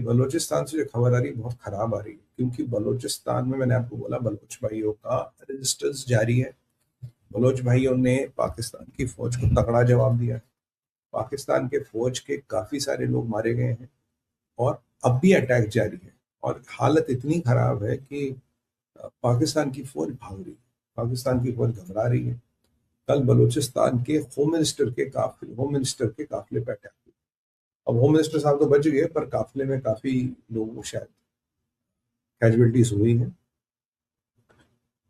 बलूचिस्तान से जो खबर आ रही है बहुत खराब आ रही है, क्योंकि बलूचिस्तान में मैंने आपको बोला बलूच भाइयों का रेजिस्टेंस जारी है। बलोच भाइयों ने पाकिस्तान की फौज को तगड़ा जवाब दिया है। पाकिस्तान के फौज के काफी सारे लोग मारे गए हैं और अब भी अटैक जारी है। और हालत इतनी खराब है कि पाकिस्तान की फौज भाग रही है, पाकिस्तान की फौज घबरा रही है। कल बलूचिस्तान के होम मिनिस्टर के काफिले पे अटैक हुआ। अब होम मिनिस्टर साहब तो बच गए, पर काफिले में काफी लोगों को शायद कैजुअलिटीज हुई हैं।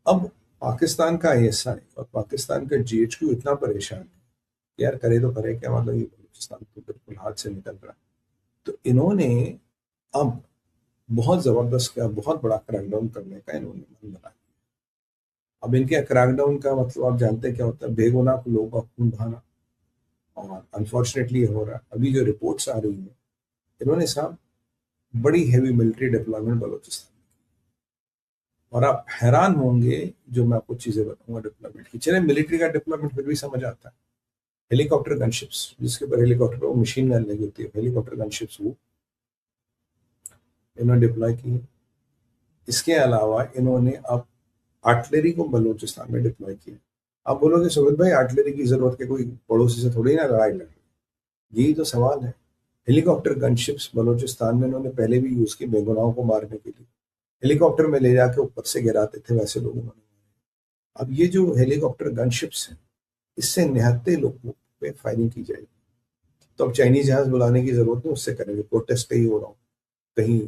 अब पाकिस्तान का आईएसआई और पाकिस्तान का जीएचक्यू इतना परेशान है कि यार करे तो करे क्या, मतलब ये बलूचिस्तान तो बिल्कुल हाथ से निकल रहा है। तो इन्होंने अब बहुत जबरदस्त का बहुत बड़ा क्रैकडाउन करने का इन्होंने मन बना लिया। अब इनके क्रैकडाउन का मतलब आप जानते हैं क्या होता है, बेगुनाह लोगों का खून बहाना। और अनफॉर्चुनेटली ये हो रहा है। अभी जो रिपोर्ट्स आ रही है, इन्होंने साहब बड़ी हैवी मिलिट्री डिप्लॉयमेंट बलूचिस्तान, और आप हैरान होंगे जो मैं आपको चीजें बताऊंगा डिप्लॉयमेंट की। चले मिलिट्री का डिप्लॉयमेंट फिर भी समझ आता है, हेलीकॉप्टर गनशिप्स जिसके ऊपर हेलीकॉप्टर पर मशीन गन लगी होती है, हेलीकॉप्टर गनशिप्स वो इन्होंने डिप्लॉय की है। इसके अलावा इन्होंने अब आर्टिलरी को बलूचिस्तान में डिप्लॉय किया। आप बोलोगे सुमित भाई आर्टिलरी की जरूरत है, कोई पड़ोसी से थोड़ी ना लड़ाई लड़ रही, यही तो सवाल है। हेलीकॉप्टर गनशिप्स बलूचिस्तान में इन्होंने पहले भी यूज की बेगुनाहों को मारने के लिए। हेलीकॉप्टर में ले जाके ऊपर से गिराते थे, वैसे लोग उन्होंने। अब ये जो हेलीकॉप्टर गनशिप्स है, इससे निहत्थे लोगों पे फायरिंग की जाएगी। तो अब चाइनीज जहाज बुलाने की जरूरत नहीं, उससे करेंगे। प्रोटेस्ट ही हो रहा हूँ कहीं,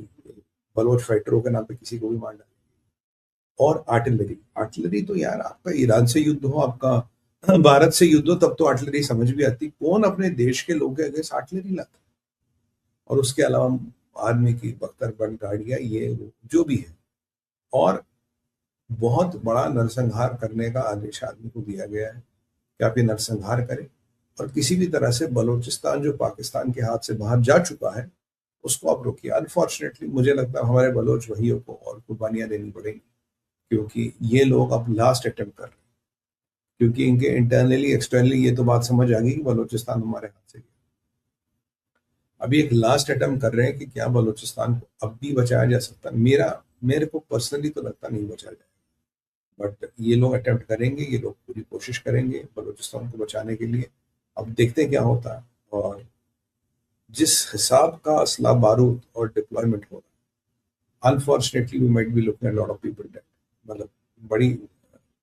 बलोच फाइटरों के नाम पे किसी को भी मार डाले। और आर्टिलरी, आर्टिलरी तो यार आपका ईरान से युद्ध हो, आपका भारत से युद्ध हो, तब तो आर्टिलरी समझ भी आती। कौन अपने देश के लोग के अगेंस्ट आर्टिलरी लाता? और उसके अलावा आर्मी की बख्तर बंद गाड़ियां, ये वो जो भी है। और बहुत बड़ा नरसंहार करने का आदेश आर्मी को दिया गया है कि आप ये नरसंहार करें, और किसी भी तरह से बलूचिस्तान जो पाकिस्तान के हाथ से बाहर जा चुका है उसको आप रोकिए। अनफॉर्चुनेटली मुझे लगता है हमारे बलोच भाइयों को और कुर्बानियां देनी पड़ेगी, क्योंकि ये लोग अब लास्ट अटेम्प्ट कर रहे हैं। क्योंकि इनके इंटरनली एक्सटर्नली ये तो बात समझ आ गई कि बलूचिस्तान हमारे हाथ से गया। अभी एक लास्ट अटेम्प्ट कर रहे हैं कि क्या बलूचिस्तान को अब भी बचाया जा सकता है। मेरे को पर्सनली तो लगता नहीं बचाया जाएगा, बट ये लोग अटेम्प्ट करेंगे, ये लोग पूरी कोशिश करेंगे बलूचिस्तान को बचाने के लिए। अब देखते हैं क्या होता है। और जिस हिसाब का असला बारूद और डिप्लॉयमेंट हो रहा है, unfortunately we might be looking at lot of people dead. मतलब बड़ी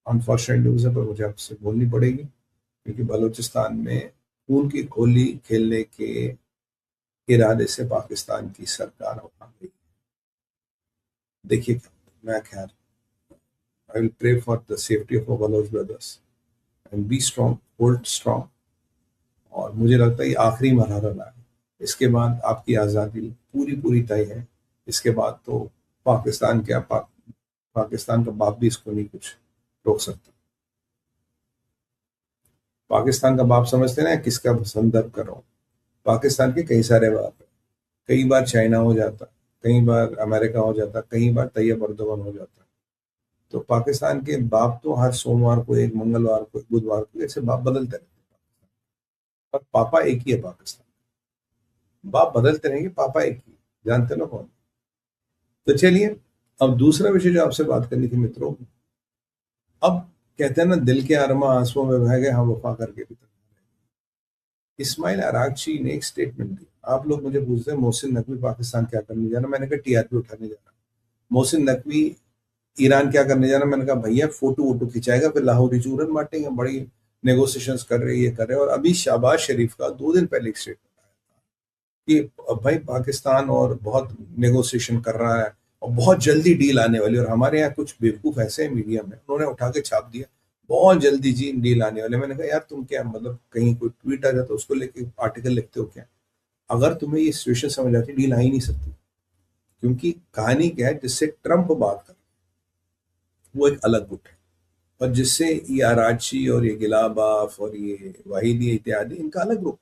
अनफॉर्चुनेट न्यूज़ है, पर मुझे आपसे बोलनी पड़ेगी, क्योंकि बलूचिस्तान में खून की होली खेलने के इरादे से पाकिस्तान की सरकार आ गई। देखिए क्या होता है। मैं खैर I will pray for the safety of our Baloch brothers and be strong, hold strong. और मुझे लगता है ये आखिरी मरहला है। इसके बाद आपकी आज़ादी पूरी पूरी तय है। इसके बाद तो पाकिस्तान क्या पाकिस्तान का बाप भी इसको नहीं कुछ रोक सकता। पाकिस्तान का बाप समझते ना किसका संदर्भ कर रहा हूँ? पाकिस्तान के कई सारे बाप है। कई बार चाइना हो जाता, कई बार अमेरिका हो जाता, कई बार तैयब अर्दोगन हो जाता। तो पाकिस्तान के बाप तो हर सोमवार को एक, मंगलवार को एक, बुधवार को, ऐसे बाप बदलते रहते हैं। पर पापा एक ही है पाकिस्तान। बाप बदलते रहेंगे, पापा एक ही। जानते ना कौन? तो चलिए, अब दूसरा विषय जो आपसे बात करनी थी मित्रों। अब कहते हैं ना, दिल के अरमा आंसुओं में बह गए, हम वफा करके भी इस्माइल अरागची ने एक स्टेटमेंट दी। आप लोग मुझे पूछते हैं मोहसिन नकवी पाकिस्तान क्या करने जाना, मैंने कहा टीआरपी उठाने जाना। मोहसिन नकवी ईरान क्या करने जाना, मैंने कहा भैया फोटो वोटो खिंचाएगा, फिर लाहौरी चूरन बांटेंगे, बड़ी नेगोशिएशंस कर रहे, ये कर रहे। और अभी शहबाज शरीफ का 2 दिन पहले एक स्टेटमेंट आया था कि भाई पाकिस्तान और बहुत नेगोशिएशन कर रहा है और बहुत जल्दी डील आने वाली। और हमारे यहाँ कुछ बेवकूफ ऐसे हैं मीडिया में, उन्होंने उठा के छाप दिया बहुत जल्दी जी डील आने वाले। मैंने कहा यार तुम क्या, मतलब कहीं कोई ट्वीट आ जाता तो उसको लेके आर्टिकल लिखते हो क्या? अगर तुम्हें ये सिचुएशन समझ आती, डील आ ही नहीं सकती। क्योंकि कहानी क्या है, जिससे ट्रंप बात कर वो एक अलग गुट है, और जिससे ये अराची और ये गिलाबाफ और ये वाहिदी इत्यादि इनका अलग ग्रुप।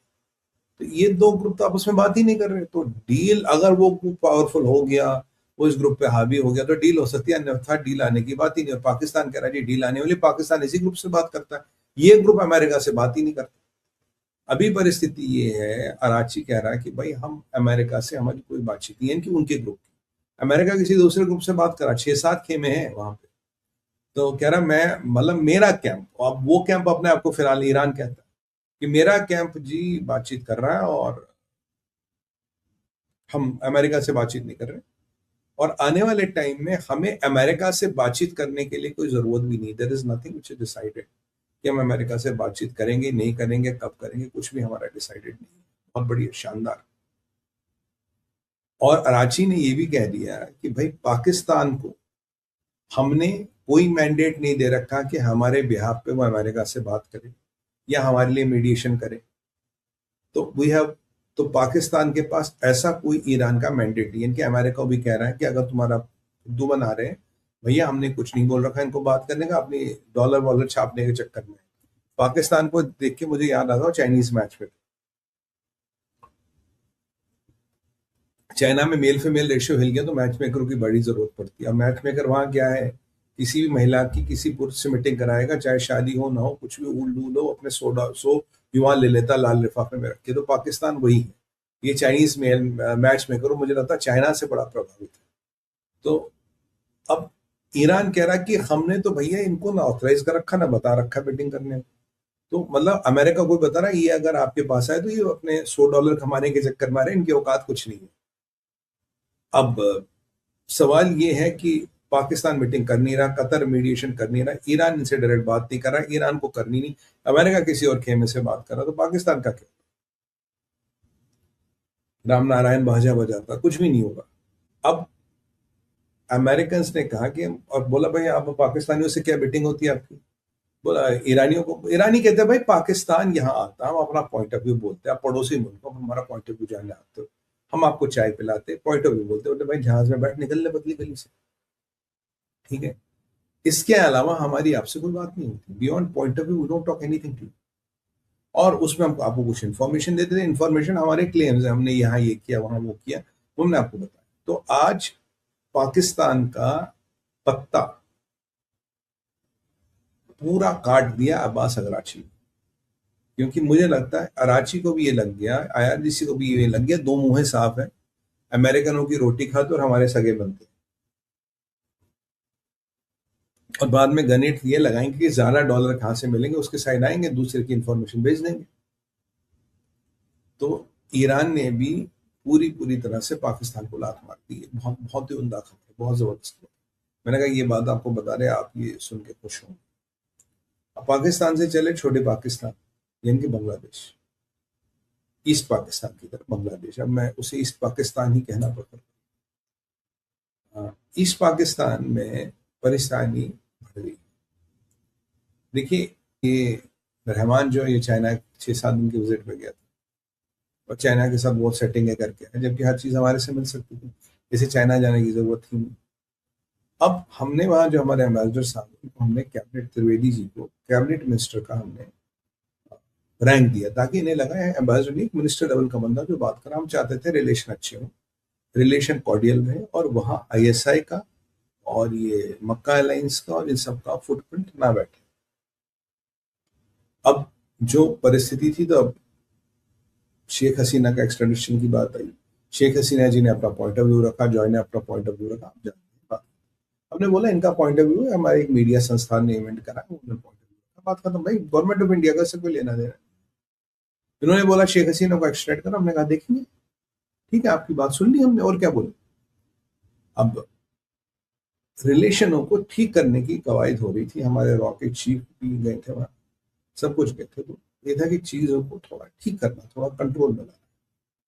तो ये दो ग्रुप तो आपस में बात ही नहीं कर रहे। तो डील अगर वो पावरफुल हो गया, वो इस ग्रुप पे हावी हो गया, तो डील हो सकती है, अन्यथा डील आने की बात ही नहीं। और पाकिस्तान कह रहा है जी डील आने वाली, पाकिस्तान इसी ग्रुप से बात करता है, ये ग्रुप अमेरिका से बात ही नहीं करता। अभी परिस्थिति ये है, अराची कह रहा है कि भाई हम अमेरिका से हमारी कोई बातचीत नहीं है, इनकी उनके ग्रुप की। अमेरिका किसी दूसरे ग्रुप से बात करा, 6-7 खेमे हैं वहां पे। तो कह रहा मैं मतलब मेरा कैंप, अब वो कैंप अपने आप को फिलहाल ईरान कहता है कि मेरा कैंप जी बातचीत कर रहा है और हम अमेरिका से बातचीत नहीं कर रहे। और आने वाले टाइम में हमें अमेरिका से बातचीत करने के लिए कोई जरूरत भी नहीं, there is nothing which is decided कि हम अमेरिका से बातचीत करेंगे नहीं करेंगे, कब करेंगे, कुछ भी हमारा डिसाइडेड नहीं है। बहुत बढ़िया, शानदार। और अराची ने ये भी कह दिया कि भाई पाकिस्तान को हमने कोई मैंडेट नहीं दे रखा कि हमारे बिहाफ पे वो अमेरिका से बात करे या हमारे लिए मीडिएशन करे। तो वी हैव, तो पाकिस्तान के पास ऐसा कोई ईरान का मैंडेट नहीं है। इनके अमेरिका भी कह रहा है कि अगर तुम्हारा खुद्दू बना रहे हैं भैया, हमने कुछ नहीं बोल रखा इनको बात करने का, अपनी डॉलर वॉलर छापने के चक्कर में। पाकिस्तान को देख के मुझे याद आता है चाइनीज मैच में, चाइना में मेल फीमेल रेशियो हिल गया तो मैच मेकरों की बड़ी जरूरत पड़ती है। अब मैच मेकर वहां क्या है, किसी भी महिला की किसी पुरुष से मीटिंग कराएगा, चाहे शादी हो ना हो, कुछ भी उल्लू लो, अपने 100 युवा ले लेता लाल लिफाफे में रख के। तो पाकिस्तान वही है, ये चाइनीज मेल मैच मेकर, मुझे लगता है चाइना से बड़ा प्रभावित है। तो अब ईरान कह रहा कि हमने तो भैया इनको ना ऑथराइज कर रखा, ना बता रखा मीटिंग करने में। तो मतलब अमेरिका कोई बता रहा है ये अगर आपके पास आए तो ये अपने $100 कमाने के चक्कर में आ रहे हैं, इनकी औकात कुछ नहीं है। अब सवाल ये है कि पाकिस्तान मीटिंग कर नहीं रहा, कतर मीडिएशन कर नहीं रहा, ईरान इनसे डायरेक्ट बात नहीं कर रहा, ईरान को करनी नहीं, अमेरिका किसी और खेमे से बात कर रहा, तो पाकिस्तान का क्या? राम नारायण बाजा बजाता कुछ भी नहीं होगा। अब अमेरिकन ने कहा कि, और बोला भाई आप पाकिस्तानियों से क्या मीटिंग होती है आपकी? बोला ईरानियों को, ईरानी कहते हैं भाई पाकिस्तान यहाँ आता, हम अपना पॉइंट ऑफ व्यू बोलते हैं, आप पड़ोसी मुल्क हो, हमारा पॉइंट ऑफ व्यू जानने आते हो, हम आपको चाय पिलाते, पॉइंट ऑफ व्यू बोलते, बोलते भाई जहाज में बैठ निकल ले पतली गली से, ठीक है। इसके अलावा हमारी आपसे कोई बात नहीं होती, beyond point of view we don't talk anything to. और उसमें हम आपको कुछ इन्फॉर्मेशन देते थे, इन्फॉर्मेशन हमारे क्लेम्स है, हमने यहाँ ये किया वहां वो किया, वो हमने आपको बताया। तो आज पाकिस्तान का पत्ता पूरा काट दिया अब्बास अराची, क्योंकि मुझे लगता है अराची को भी ये लग गया, IRGC को भी ये लग गया, दो मुंह साफ है, अमेरिकनों की रोटी खाते और हमारे सगे बनते, और बाद में गणित ये लगाएंगे कि ज्यादा डॉलर कहां से मिलेंगे, उसके साइड आएंगे, दूसरे की इंफॉर्मेशन भेज देंगे। तो ईरान ने भी पूरी पूरी तरह से पाकिस्तान को लात मार दी है। बहुत बहुत ही उम्दा खबर है, बहुत जबरदस्त खबर। मैंने कहा ये बात आपको बता रहे, आप ये सुन के खुश हों। अब पाकिस्तान से चले छोटे पाकिस्तान, यानी कि बांग्लादेश, ईस्ट पाकिस्तान की तरफ बांग्लादेश। अब मैं उसे ईस्ट पाकिस्तान ही कहना पड़ता है। ईस्ट पाकिस्तान में परेशानी बढ़ गई। देखिए ये रहमान जो ये चाइना 6-7 दिन के विजिट पे गया था, और चाइना के साथ बहुत सेटिंग है करके है, जबकि हर चीज हमारे से मिल सकती थी, इसे चाइना जाने की जरूरत थी नहीं। अब हमने वहां जो हमारे एम्बेसडर साहब, उनको हमने कैबिनेट त्रिवेदी जी को कैबिनेट मिनिस्टर का हमने रैंक दिया, ताकि इन्हें लगा है एम्बेसडर नहीं, मिनिस्टर लेवल का बंदा जो बात कर रहा। हम चाहते थे रिलेशन अच्छे हो, रिलेशन कॉर्डियल रहे, और वहाँ ISI का और ये मक्का अलायंस का और इन सब का फुटप्रिंट ना बैठे। अब जो परिस्थिति थी, तो अब शेख हसीना का एक्सट्रेडिशन की बात आई, शेख हसीना जी ने अपना पॉइंट ऑफ व्यू रखा, जॉय ने अपना पॉइंट ऑफ व्यू रखा। हमने बोला इनका पॉइंट ऑफ व्यू है, हमारे एक मीडिया संस्थान ने इवेंट करा, उन्होंने पॉइंट ऑफ व्यू रखा, बात खत्म। भाई गवर्नमेंट ऑफ इंडिया का से कोई लेना देना। इन्होंने बोला शेख हसीना को एक्सट्रैक्ट करा, हमने कहा देखेंगे, ठीक है आपकी बात सुन ली हमने, और क्या बोले। अब रिलेशनों को ठीक करने की कवायद हो रही थी, हमारे रॉकेट चीफ भी गए थे वहां, सब कुछ गए थे। तो ये था कि चीजों को थोड़ा ठीक करना, थोड़ा कंट्रोल में लाना।